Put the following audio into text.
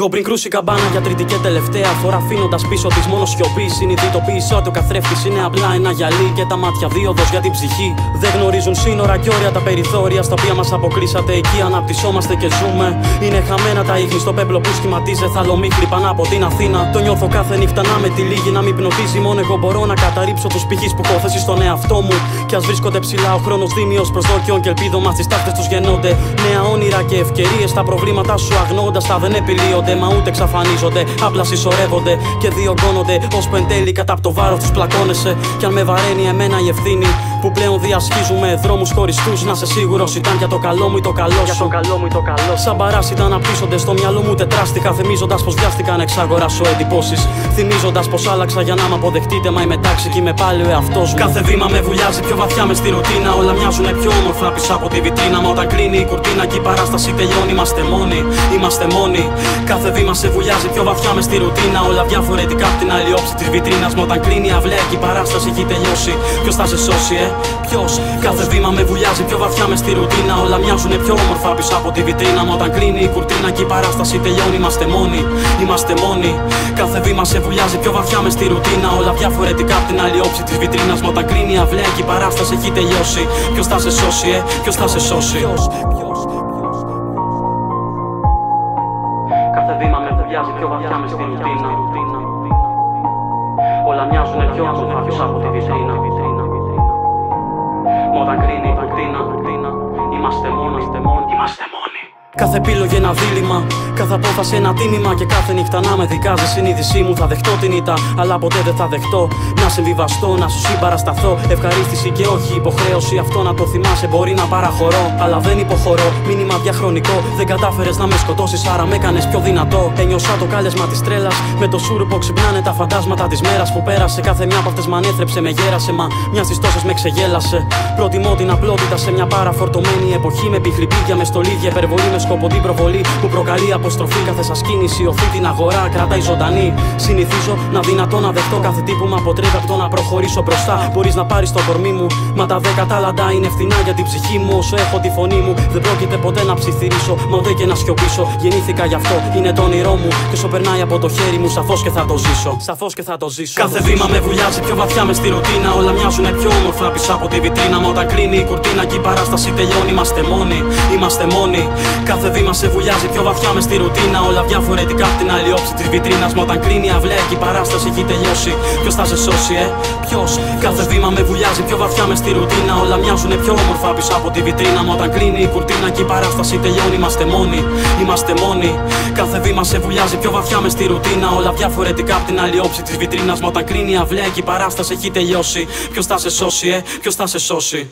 Λίγο πριν κρούσει η καμπάνα για τρίτη και τελευταία φορά, αφήνοντας πίσω της μόνο σιωπή. Συνειδητοποίησε ότι ο καθρέφτης είναι απλά ένα γυαλί και τα μάτια δίωδος για την ψυχή. Δεν γνωρίζουν σύνορα και όρια τα περιθώρια στα οποία μας αποκλείσατε. Εκεί αναπτυσσόμαστε και ζούμε. Είναι χαμένα τα ίχνη στο πέπλο που σχηματίζει θαλομίχλη πάνω από την Αθήνα. Το νιώθω κάθε νύχτα να με τη λίγη να μην πνοτίζει. Μόνο εγώ μπορώ να καταρρύψω τους πηχείς που έχω θέσει στον εαυτό μου. Κι ας βρίσκονται ψηλά, ο χρόνος δίνει ως προσδόκιον και ελπίδωμα στις τάχτες τους γεννώνται. Νέα όνειρα και ευκαιρίες, τα προβλήματα σου αγνώντας τα δεν επιλύονται. Μα ούτε εξαφανίζονται, απλά συσσωρεύονται και διωγγώνονται. Ώσπου εν τέλει κατά από το βάρος τους πλακώνεσαι. Κι αν με βαραίνει εμένα η ευθύνη που πλέον διασχίζουμε δρόμους χωριστούς, να σε σίγουρος ήταν για το καλό μου ή το καλό σου. Σαν παράσιτα αναπτύσσονται στο μυαλό μου τετράστιχα, θυμίζοντας πως βιάστηκα να εξαγοράσω εντυπώσεις. Θυμίζοντας πως άλλαξα για να μ' αποδεχτείτε, μα είμαι τάξη κι είμαι πάλι ο εαυτός μου. Κάθε βήμα με βουλιάζει πιο βαθιά με στη ρουτίνα. Όλα μοιάζουνε πιο όμορφα πίσω από τη βιτρίνα. Μα όταν κλείνει η κουρτίνα και η παράσταση τελειώνει, είμαστε μόνοι. Είμαστε μόνοι. Κάθε βήμα σε βουλιάζει πιο βαθιά με στη ρουτίνα. Όλα διαφορετικά από την άλλη όψη της βιτρίνας. Μα όταν κλείνει η αυλαία και η παράσταση έχει τελειώσει, ποιος θα σε σώσει, ποιος? Κάθε βήμα με βουλιάζει πιο βαθιά με στη ρουτίνα. Όλα μοιάζουνε πιο όμορφα πίσω από τη βιτρίνα. Μα όταν κλείνει η κουρτίνα και η παράσταση τελειώνει, είμαστε μόνοι. Είμαστε μόνοι. Κάθε βήμα σε βουλιάζει πιο βαθιά με στη ρουτίνα. Όλα διαφορετικά από την άλλη όψη της βιτρίνας. Μα όταν κλείνει η αυλαία και η παράσταση έχει τελειώσει, ποιος θα σε σώσει, ποιος θα σε σώσει? Κάθε βήμα με βουλιάζει πιο βαθιά με στη ρουτίνα. Όλα μοιάζουνε πιο όμορφα πίσω από τη βιτρίνα. Μα όταν κλείνει η κουρτίνα, είμαστε μόνοι. Είμαστε μόνοι. Κάθε επίλογη ένα δίλημμα, κάθε απόφαση ένα τίμημα. Και κάθε νύχτα να με δικάζει η συνείδησή μου. Θα δεχτώ την ήττα, αλλά ποτέ δεν θα δεχτώ να συμβιβαστώ, να σου συμπαρασταθώ. Ευχαρίστηση και όχι υποχρέωση, αυτό να το θυμάσαι μπορεί να παραχωρώ. Αλλά δεν υποχωρώ, μήνυμα διαχρονικό. Δεν κατάφερες να με σκοτώσεις, άρα με έκανες πιο δυνατό. Ένιωσα το κάλεσμα της τρέλας, με το σούρουπο ξυπνάνε τα φαντάσματα της μέρας που πέρασε. Κάθε μια από αυτές μ' ανέθρεψε, με γέρασε. Μα μια στις τόσες με ξεγέλασε. Προτιμώ την απλότητα σε μια παραφορτωμένη εποχή. Με πιχλιπίδια, με στολίδια, υπερβολή, με σκοπό την προβολή που προκαλεί αποστροφή. Κάθε σας κίνηση οθεί την αγορά, κρατάει ζωντανή. Συνηθίζω να δυνατώ να δεχτώ κάθε τι που με αποτρέπει από το να προχωρήσω μπροστά. Μπορείς να πάρεις το κορμί μου, μα τα 10 τάλαντα είναι φθηνά για την ψυχή μου. Όσο έχω τη φωνή μου, δεν πρόκειται ποτέ να ψιθυρίσω, μα ούτε και να σιωπήσω. Γεννήθηκα γι' αυτό, είναι το όνειρό μου. Και όσο περνάει από το χέρι μου, σαφώς και θα το ζήσω. Σαφώς και θα το ζήσω. Κάθε βήμα με βουλιάζει πιο βαθιά με στη ρουτίνα. Όλα μοιάζουνε πιο όμορφα πίσω από τη βιτρίνα. Μα όταν κλείνει η κουρτίνα και η παράσταση τελειώνει, είμαστε μόνοι. Είμαστε μόνοι. Κάθε βήμα σε βουλιάζει πιο βαθιά με στη ρουτίνα. Όλα διαφορετικά από την άλλη όψη της βιτρίνας. Μα όταν κλείνει η αυλαία και η παράσταση έχει τελειώσει, ποιος θα σε σώσει, ποιος? Κάθε βήμα με βουλιάζει πιο βαθιά με στη ρουτίνα. Όλα μοιάζουνε πιο όμορφα πίσω από τη βιτρίνα. Μα όταν κλείνει η κουρτίνα και η παράσταση τελειώνει, είμαστε μόνοι. Είμαστε μόνοι. Κάθε βήμα σε βουλιάζει πιο βαθιά με στη ρουτίνα. Όλα διαφορετικά από την άλλη όψη της βιτρίνας. Μα όταν κλείνει η αυλαία και η παράσταση έχει τελειώσει, ποιος θα σε σώσει, ποιος θα σε σώσει?